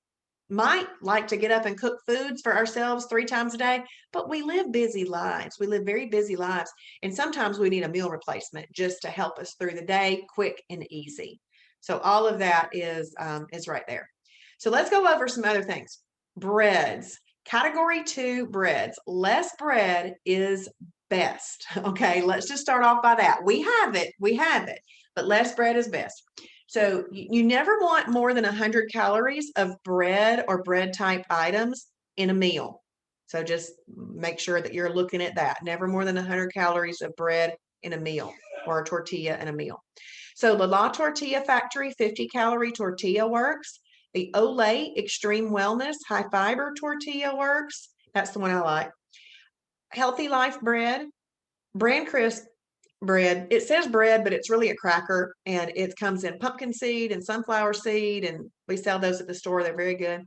might like to get up and cook foods for ourselves 3 times a day, but we live busy lives. We live very busy lives. And sometimes we need a meal replacement just to help us through the day, quick and easy. So all of that is right there. So let's go over some other things. Breads, category 2 breads. Less bread is best. Okay, let's just start off by that. We have it, but less bread is best. So you never want more than 100 calories of bread or bread type items in a meal. So just make sure that you're looking at that. Never more than 100 calories of bread in a meal, or a tortilla in a meal. So the La Tortilla Factory 50-calorie tortilla works. The Olay Extreme Wellness high fiber tortilla works. That's the one I like. Healthy Life bread, Brand Crisp bread. It says bread, but it's really a cracker, and it comes in pumpkin seed and sunflower seed, and we sell those at the store. They're very good.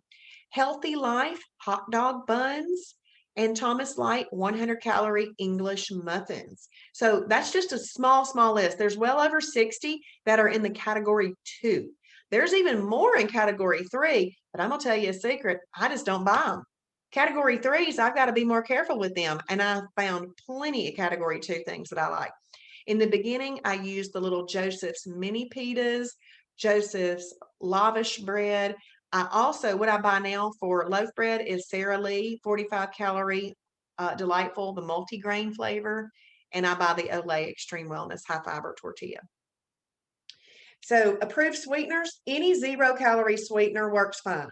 Healthy Life hot dog buns. and Thomas Light 100-calorie English muffins. So that's just a small list. There's well over 60 that are in the category 2. There's even more in category 3, but I'm going to tell you a secret. I just don't buy them. Category 3s, I've got to be more careful with them. And I found plenty of category 2 things that I like. In the beginning, I used the little Joseph's mini pitas, Joseph's lavish bread. I also, what I buy now for loaf bread is Sara Lee 45-calorie delightful, the multi-grain flavor. And I buy the Olay Extreme Wellness high fiber tortilla. So approved sweeteners, any 0-calorie sweetener works fine.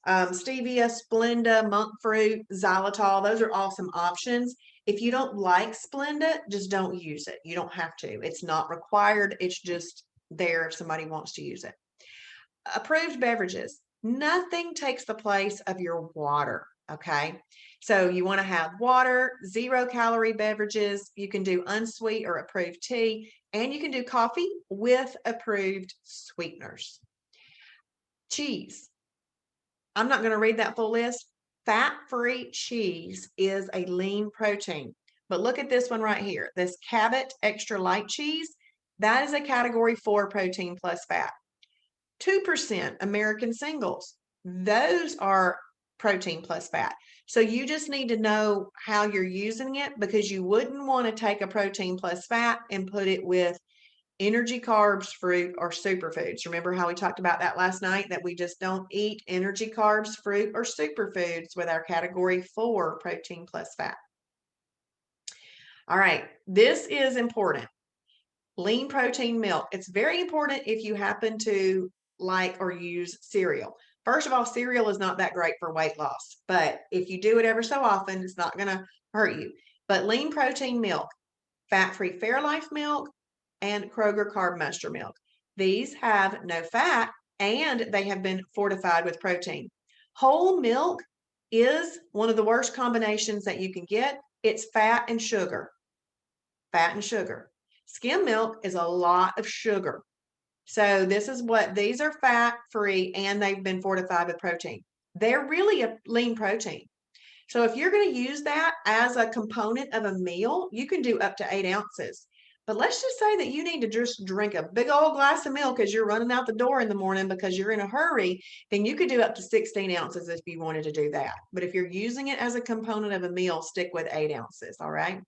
Stevia, Splenda, monk fruit, xylitol, those are all some options. If you don't like Splenda, just don't use it. You don't have to. It's not required. It's just there if somebody wants to use it. Approved beverages. Nothing takes the place of your water, okay? So you want to have water, 0-calorie beverages. You can do unsweet or approved tea, and you can do coffee with approved sweeteners. Cheese. I'm not going to read that full list. Fat-free cheese is a lean protein. But look at this one right here. This Cabot extra light cheese, that is a category 4 protein plus fat. 2% American singles, those are protein plus fat. So you just need to know how you're using it, because you wouldn't want to take a protein plus fat and put it with energy carbs, fruit, or superfoods. Remember how we talked about that last night, that we just don't eat energy carbs, fruit, or superfoods with our category 4 protein plus fat. All right, this is important. Lean protein milk. It's very important if you happen to like or use cereal. First of all, cereal is not that great for weight loss, but if you do it ever so often, it's not going to hurt you. But lean protein milk, fat-free Fairlife milk, and Kroger carb muster milk. These have no fat and they have been fortified with protein. Whole milk is one of the worst combinations that you can get. It's fat and sugar. Fat and sugar. Skim milk is a lot of sugar. So this is what, these are fat-free and they've been fortified with protein. They're really a lean protein. So if you're going to use that as a component of a meal, you can do up to 8 ounces. But let's just say that you need to just drink a big old glass of milk as you're running out the door in the morning because you're in a hurry, then you could do up to 16 ounces if you wanted to do that. But if you're using it as a component of a meal, stick with 8 ounces, all right?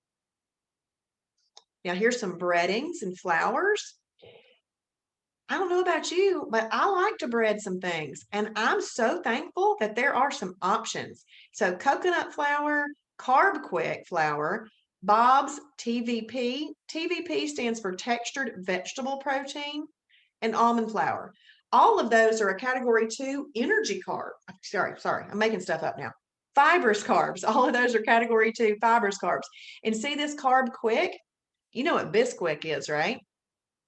Now here's some breadings and flours. I don't know about you, but I like to bread some things, and I'm so thankful that there are some options. So coconut flour, Carb Quick flour, Bob's TVP. TVP stands for textured vegetable protein, and almond flour. All of those are a category 2 energy carb. Sorry, I'm making stuff up now. Fibrous carbs. All of those are category 2 fibrous carbs. And see this Carb Quick? You know what Bisquick is, right?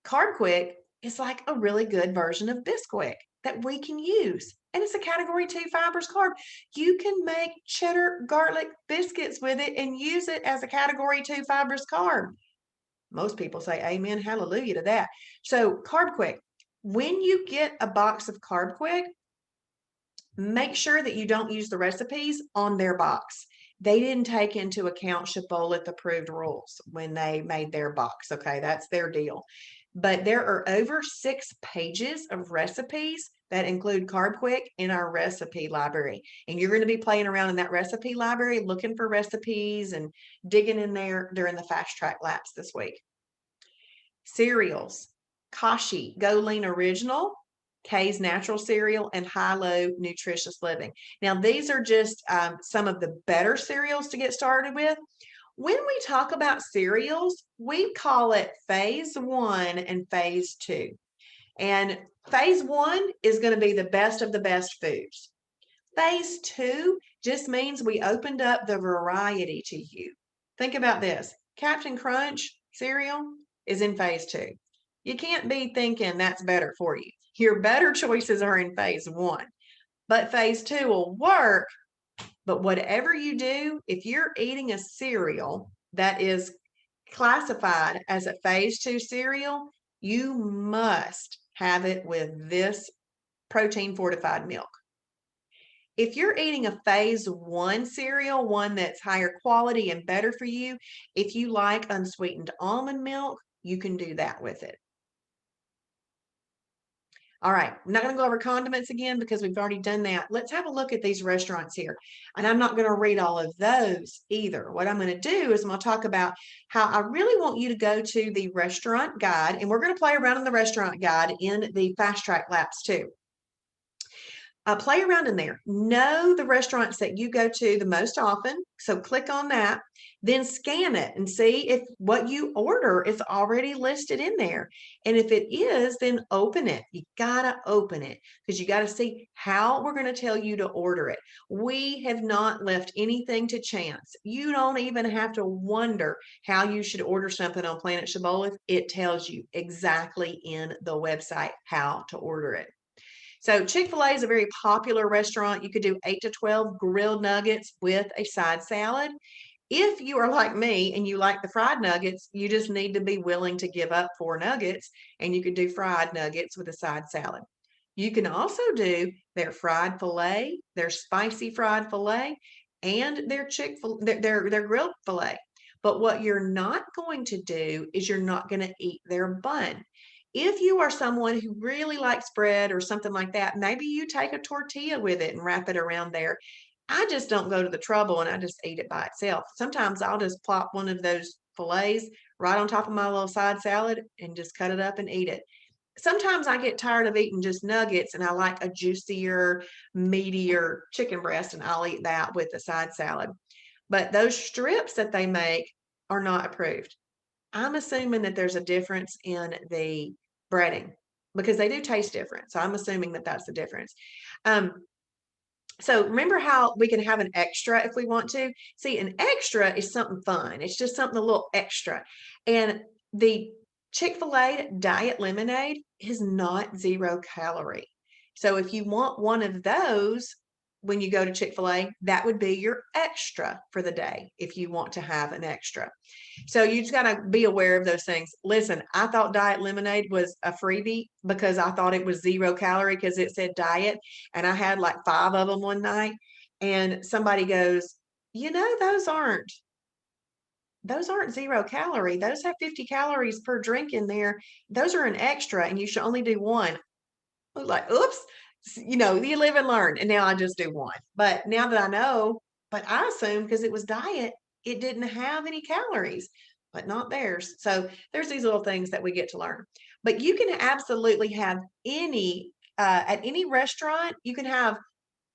Carb Quick is like a really good version of Bisquick that we can use. And it's a category 2 fibrous carb. You can make cheddar garlic biscuits with it and use it as a category 2 fibrous carb. Most people say amen, hallelujah to that. So Carb Quick, when you get a box of Carb Quick, make sure that you don't use the recipes on their box. They didn't take into account Shibboleth approved rules when they made their box. Okay, that's their deal. But there are over 6 pages of recipes that include Carb Quick in our recipe library. And you're going to be playing around in that recipe library, looking for recipes and digging in there during the fast track laps this week. Cereals, Kashi, Go Lean Original, K's Natural Cereal, and High-Low Nutritious Living. Now, these are just some of the better cereals to get started with. When we talk about cereals, we call it phase 1 and phase 2. And phase 1 is going to be the best of the best foods. Phase 2 just means we opened up the variety to you. Think about this. Captain Crunch cereal is in phase 2. You can't be thinking that's better for you. Your better choices are in phase 1. But phase 2 will work. But whatever you do, if you're eating a cereal that is classified as a phase 2 cereal, you must have it with this protein fortified milk. If you're eating a phase 1 cereal, one that's higher quality and better for you, if you like unsweetened almond milk, you can do that with it. All right, I'm not going to go over condiments again because we've already done that. Let's have a look at these restaurants here. And I'm not going to read all of those either. What I'm going to do is I'm going to talk about how I really want you to go to the restaurant guide, and we're going to play around in the restaurant guide in the fast track laps too. Play around in there. Know the restaurants that you go to the most often. So click on that, then scan it and see if what you order is already listed in there. And if it is, then open it. You got to open it because you got to see how we're going to tell you to order it. We have not left anything to chance. You don't even have to wonder how you should order something on Planet Shibboleth. It tells you exactly in the website how to order it. So Chick-fil-A is a very popular restaurant. You could do 8 to 12 grilled nuggets with a side salad. If you are like me and you like the fried nuggets, you just need to be willing to give up 4 nuggets, and you could do fried nuggets with a side salad. You can also do their fried filet, their spicy fried filet, and their their grilled filet. But what you're not going to do is you're not going to eat their bun. If you are someone who really likes bread or something like that, maybe you take a tortilla with it and wrap it around there. I just don't go to the trouble and I just eat it by itself. Sometimes I'll just plop one of those fillets right on top of my little side salad and just cut it up and eat it. Sometimes I get tired of eating just nuggets and I like a juicier, meatier chicken breast, and I'll eat that with the side salad. But those strips that they make are not approved. I'm assuming that there's a difference in the breading because they do taste different. So I'm assuming that that's the difference. Um, so remember how we can have an extra if we want to? See, an extra is something fun. It's just something a little extra. And the Chick-fil-A diet lemonade is not 0 calorie. So if you want one of those when you go to Chick-fil-A, that would be your extra for the day if you want to have an extra. So you just got to be aware of those things. Listen, I thought diet lemonade was a freebie because I thought it was 0 calorie because it said diet. And I had like 5 of them one night. And somebody goes, those aren't 0 calorie. Those have 50 calories per drink in there. Those are an extra and you should only do one. I was like, oops, you live and learn. And now I just do one. But now that I know, but I assumed because it was diet, it didn't have any calories, but not theirs. So there's these little things that we get to learn. But you can absolutely have at any restaurant, you can have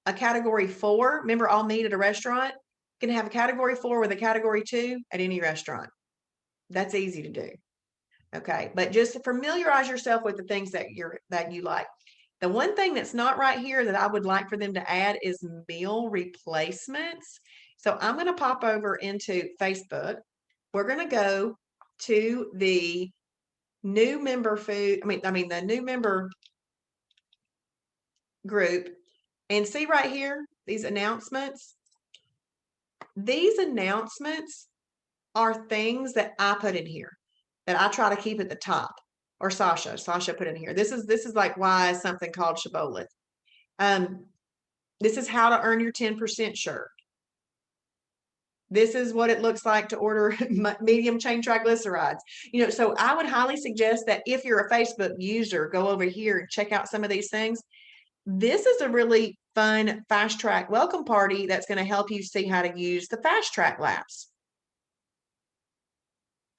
a category 4. Remember, all meat at a restaurant? You can have a category 4 with a category 2 at any restaurant. That's easy to do. Okay. But just familiarize yourself with the things that you like. The one thing that's not right here that I would like for them to add is meal replacements. So I'm going to pop over into Facebook. We're going to go to the new member the new member group, and see right here, these announcements. These announcements are things that I put in here that I try to keep at the top, or Sasha put in here. This is like why something called Shibboleth. This is how to earn your 10% shirt. This is what it looks like to order medium chain triglycerides. So I would highly suggest that if you're a Facebook user, go over here and check out some of these things. This is a really fun fast track welcome party that's going to help you see how to use the fast track laps.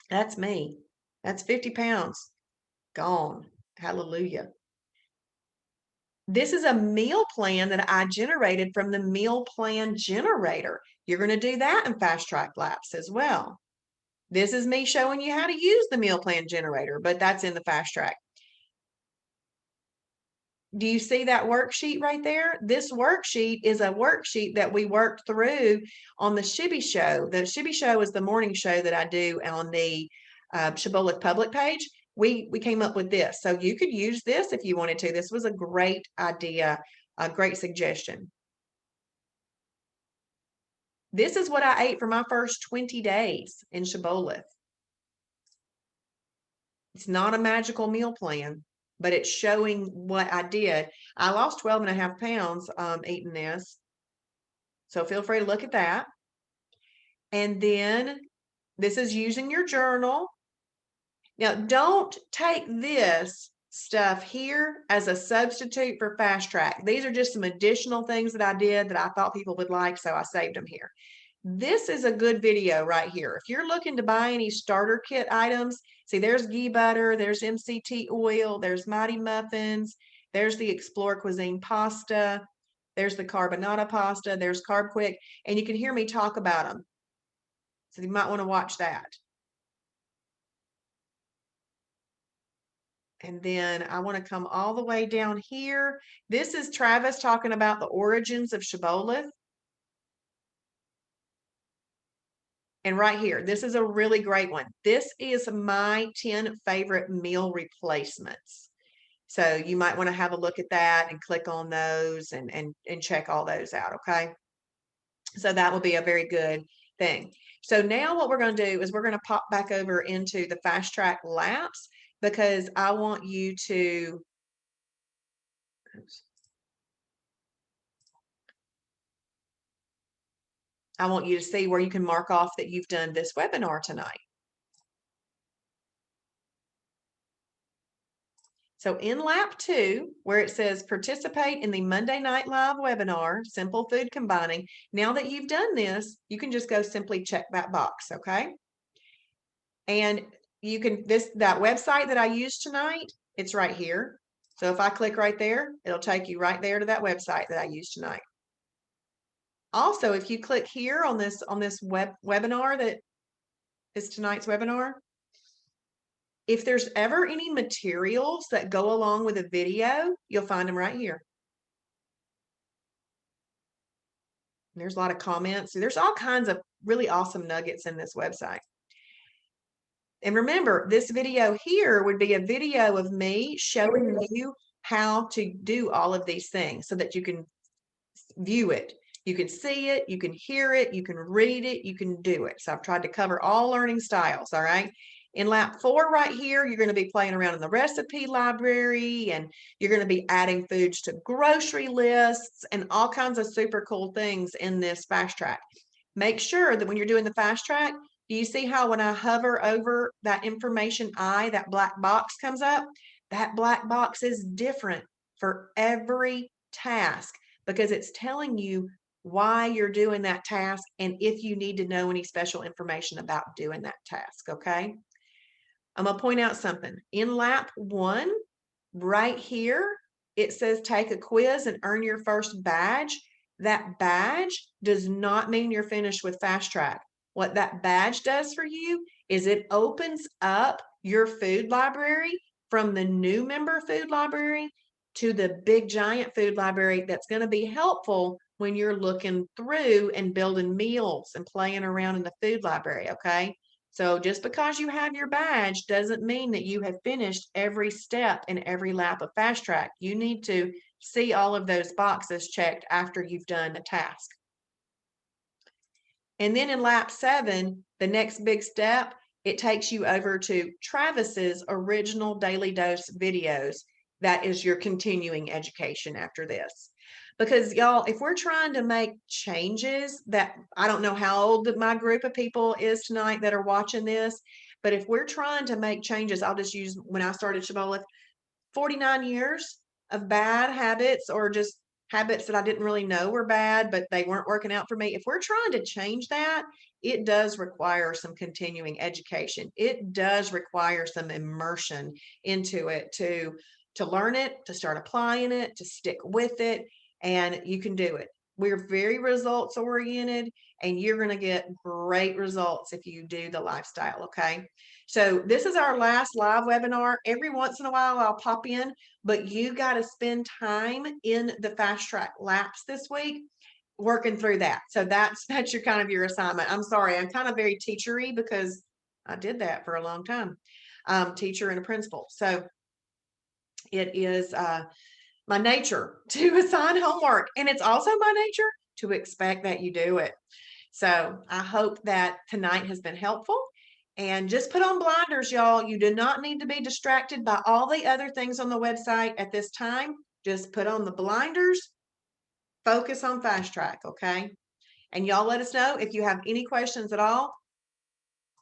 That's me. That's 50 pounds gone. Hallelujah. This is a meal plan that I generated from the meal plan generator. You're going to do that in fast track laps as well. This is me showing you how to use the meal plan generator, but that's in the fast track. Do you see that worksheet right there? This worksheet is a worksheet that we worked through on the Shibby Show. The Shibby Show is the morning show that I do on the Shibboleth public page. We came up with this. So you could use this if you wanted to. This was a great idea, a great suggestion. This is what I ate for my first 20 days in Shibboleth. It's not a magical meal plan, but it's showing what I did. I lost 12 and a half pounds eating this. So feel free to look at that. And then this is using your journal. Now, don't take this stuff here as a substitute for Fast Track. These are just some additional things that I did that I thought people would like, so I saved them here. This is a good video right here. If you're looking to buy any starter kit items, see, there's ghee butter, there's MCT oil, there's Mighty Muffins, there's the Explore Cuisine pasta, there's the carbonara pasta, there's Carb Quick, and you can hear me talk about them. So you might want to watch that. And then I want to come all the way down here. This is Travis talking about the origins of shibboleth. And right here, this is a really great one. This is my 10 favorite meal replacements. So you might want to have a look at that and click on those and check all those out, okay? So that will be a very good thing. So now what we're going to do is we're going to pop back over into the Fast Track Laps because I want you to, I want you to see where you can mark off that you've done this webinar tonight. So in lap 2, where it says participate in the Monday Night Live webinar, Simple Food Combining, now that you've done this, you can just go simply check that box, okay? And you can, that website that I used tonight, it's right here. So if I click right there, it'll take you right there to that website that I used tonight. Also, if you click here on this webinar that is tonight's webinar, if there's ever any materials that go along with a video, you'll find them right here. And there's a lot of comments. There's all kinds of really awesome nuggets in this website. And remember, this video here would be a video of me showing you how to do all of these things so that you can view it. You can see it, you can hear it, you can read it, you can do it. So I've tried to cover all learning styles, all right? In lap 4 right here, you're going to be playing around in the recipe library and you're going to be adding foods to grocery lists and all kinds of super cool things in this Fast Track. Make sure that when you're doing the Fast Track, do you see how when I hover over that information that black box comes up? That black box is different for every task because it's telling you why you're doing that task and if you need to know any special information about doing that task, okay? I'm going to point out something. In lap 1, right here, it says take a quiz and earn your first badge. That badge does not mean you're finished with Fast Track. What that badge does for you is it opens up your food library from the new member food library to the big giant food library that's going to be helpful when you're looking through and building meals and playing around in the food library, okay? So just because you have your badge doesn't mean that you have finished every step in every lap of Fast Track. You need to see all of those boxes checked after you've done the task. And then in lap 7, the next big step, it takes you over to Travis's original Daily Dose videos. That is your continuing education after this. Because y'all, if we're trying to make changes that I don't know how old my group of people is tonight that are watching this, but if we're trying to make changes, I'll just use when I started Shibboleth, 49 years of bad habits or just habits that I didn't really know were bad, but they weren't working out for me. If we're trying to change that, it does require some continuing education. It does require some immersion into it to learn it, to start applying it, to stick with it, and you can do it. We're very results oriented and you're going to get great results if you do the lifestyle, okay? So this is our last live webinar. Every once in a while I'll pop in, but you got to spend time in the Fast Track Laps this week working through that. So that's your kind of your assignment. I'm sorry, I'm kind of very teachery because I did that for a long time. Teacher and a principal. So it is my nature to assign homework, and it's also my nature to expect that you do it. So I hope that tonight has been helpful. And just put on blinders, y'all. You do not need to be distracted by all the other things on the website at this time. Just put on the blinders, focus on Fast Track, okay? And y'all let us know if you have any questions at all.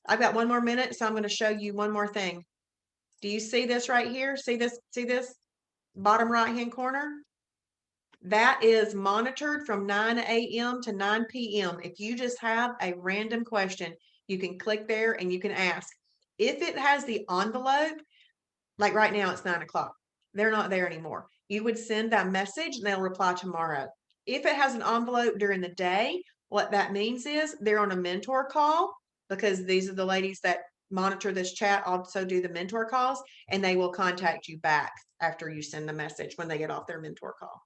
I've got 1 more minute, so I'm going to show you one more thing. Do you see this right here? See this bottom right-hand corner? That is monitored from 9 a.m. to 9 p.m. If you just have a random question, you can click there and you can ask. If it has the envelope, like right now it's 9 o'clock, they're not there anymore. You would send that message and they'll reply tomorrow. If it has an envelope during the day, what that means is they're on a mentor call, because these are the ladies that monitor this chat, also do the mentor calls, and they will contact you back after you send the message when they get off their mentor call.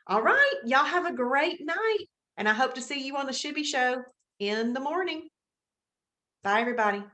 All right, y'all have a great night, and I hope to see you on the Shibby Show in the morning. Bye, everybody.